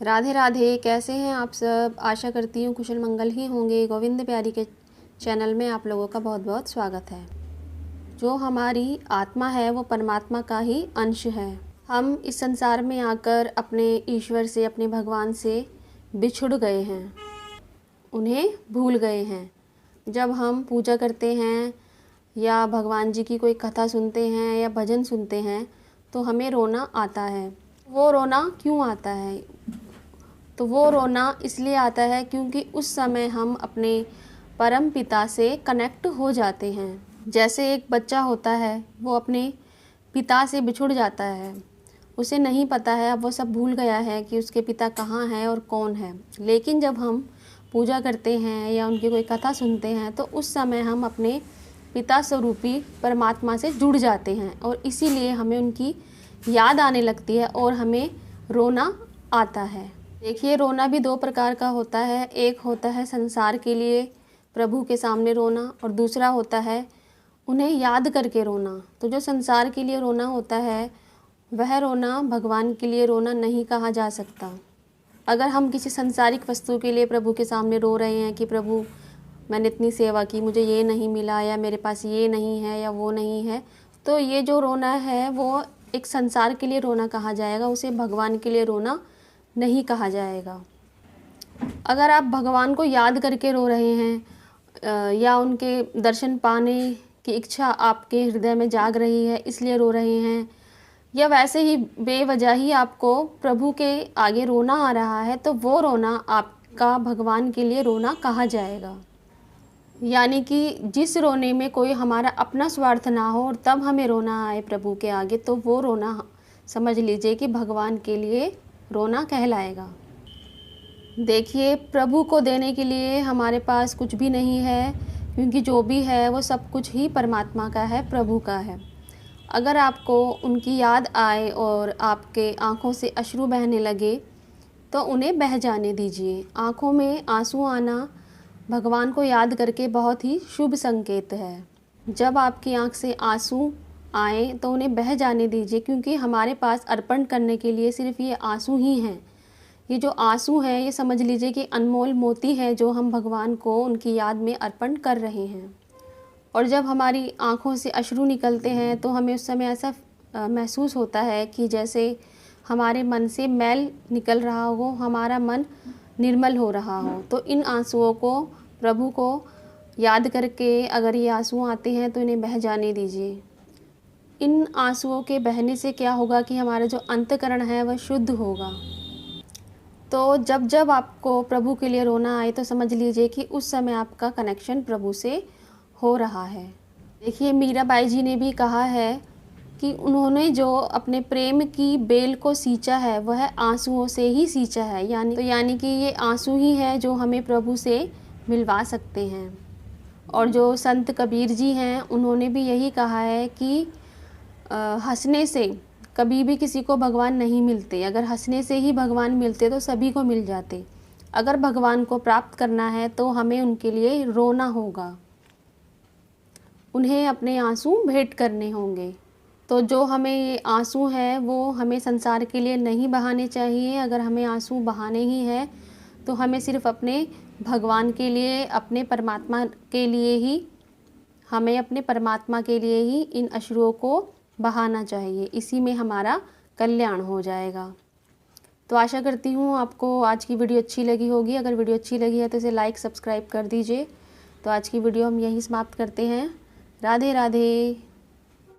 राधे राधे। कैसे हैं आप सब? आशा करती हूँ कुशल मंगल ही होंगे। गोविंद प्यारी के चैनल में आप लोगों का बहुत बहुत स्वागत है। जो हमारी आत्मा है वो परमात्मा का ही अंश है। हम इस संसार में आकर अपने ईश्वर से, अपने भगवान से बिछुड़ गए हैं, उन्हें भूल गए हैं। जब हम पूजा करते हैं या भगवान जी की कोई कथा सुनते हैं या भजन सुनते हैं तो हमें रोना आता है। वो रोना क्यों आता है? तो वो रोना इसलिए आता है क्योंकि उस समय हम अपने परम पिता से कनेक्ट हो जाते हैं। जैसे एक बच्चा होता है, वो अपने पिता से बिछुड़ जाता है, उसे नहीं पता है, अब वो सब भूल गया है कि उसके पिता कहाँ हैं और कौन है। लेकिन जब हम पूजा करते हैं या उनकी कोई कथा सुनते हैं तो उस समय हम अपने पिता स्वरूपी परमात्मा से जुड़ जाते हैं और इसीलिए हमें उनकी याद आने लगती है और हमें रोना आता है। देखिए, रोना भी दो प्रकार का होता है। एक होता है संसार के लिए प्रभु के सामने रोना और दूसरा होता है उन्हें याद करके रोना। तो जो संसार के लिए रोना होता है वह रोना भगवान के लिए रोना नहीं कहा जा सकता। अगर हम किसी संसारिक वस्तु के लिए प्रभु के सामने रो रहे हैं कि प्रभु मैंने इतनी सेवा की, मुझे ये नहीं मिला या मेरे पास ये नहीं है या वो नहीं है, तो ये जो रोना है वो एक संसार के लिए रोना कहा जाएगा, उसे भगवान के लिए रोना नहीं कहा जाएगा। अगर आप भगवान को याद करके रो रहे हैं या उनके दर्शन पाने की इच्छा आपके हृदय में जाग रही है इसलिए रो रहे हैं, या वैसे ही बेवजह ही आपको प्रभु के आगे रोना आ रहा है, तो वो रोना आपका भगवान के लिए रोना कहा जाएगा। यानी कि जिस रोने में कोई हमारा अपना स्वार्थ ना हो और तब हमें रोना आए प्रभु के आगे, तो वो रोना समझ लीजिए कि भगवान के लिए रोना कहलाएगा। देखिए, प्रभु को देने के लिए हमारे पास कुछ भी नहीं है, क्योंकि जो भी है वो सब कुछ ही परमात्मा का है, प्रभु का है। अगर आपको उनकी याद आए और आपके आँखों से अश्रु बहने लगे तो उन्हें बह जाने दीजिए। आँखों में आंसू आना भगवान को याद करके बहुत ही शुभ संकेत है। जब आपकी आँख से आंसू आए तो उन्हें बह जाने दीजिए, क्योंकि हमारे पास अर्पण करने के लिए सिर्फ ये आंसू ही हैं। ये जो आंसू हैं ये समझ लीजिए कि अनमोल मोती है जो हम भगवान को उनकी याद में अर्पण कर रहे हैं। और जब हमारी आँखों से अश्रु निकलते हैं तो हमें उस समय ऐसा महसूस होता है कि जैसे हमारे मन से मैल निकल रहा हो, हमारा मन निर्मल हो रहा हो। तो इन आंसुओं को प्रभु को याद करके अगर ये आंसू आते हैं तो इन्हें बह जाने दीजिए। इन आंसुओं के बहने से क्या होगा कि हमारा जो अंतःकरण है वह शुद्ध होगा। तो जब जब आपको प्रभु के लिए रोना आए तो समझ लीजिए कि उस समय आपका कनेक्शन प्रभु से हो रहा है। देखिए, मीराबाई जी ने भी कहा है कि उन्होंने जो अपने प्रेम की बेल को सींचा है वह आंसुओं से ही सींचा है। यानी कि ये आंसू ही है जो हमें प्रभु से मिलवा सकते हैं। और जो संत कबीर जी हैं उन्होंने भी यही कहा है कि हंसने से कभी भी किसी को भगवान नहीं मिलते। अगर हंसने से ही भगवान मिलते तो सभी को मिल जाते। अगर भगवान को प्राप्त करना है तो हमें उनके लिए रोना होगा, उन्हें अपने आंसू भेंट करने होंगे। तो जो हमें ये आंसू है वो हमें संसार के लिए नहीं बहाने चाहिए। अगर हमें आंसू बहाने ही है तो हमें सिर्फ अपने भगवान के लिए, अपने परमात्मा के लिए ही, हमें अपने परमात्मा के लिए ही इन अश्रुओं को बहाना चाहिए। इसी में हमारा कल्याण हो जाएगा। तो आशा करती हूँ आपको आज की वीडियो अच्छी लगी होगी। अगर वीडियो अच्छी लगी है तो इसे लाइक सब्सक्राइब कर दीजिए। तो आज की वीडियो हम यहीं समाप्त करते हैं। राधे राधे।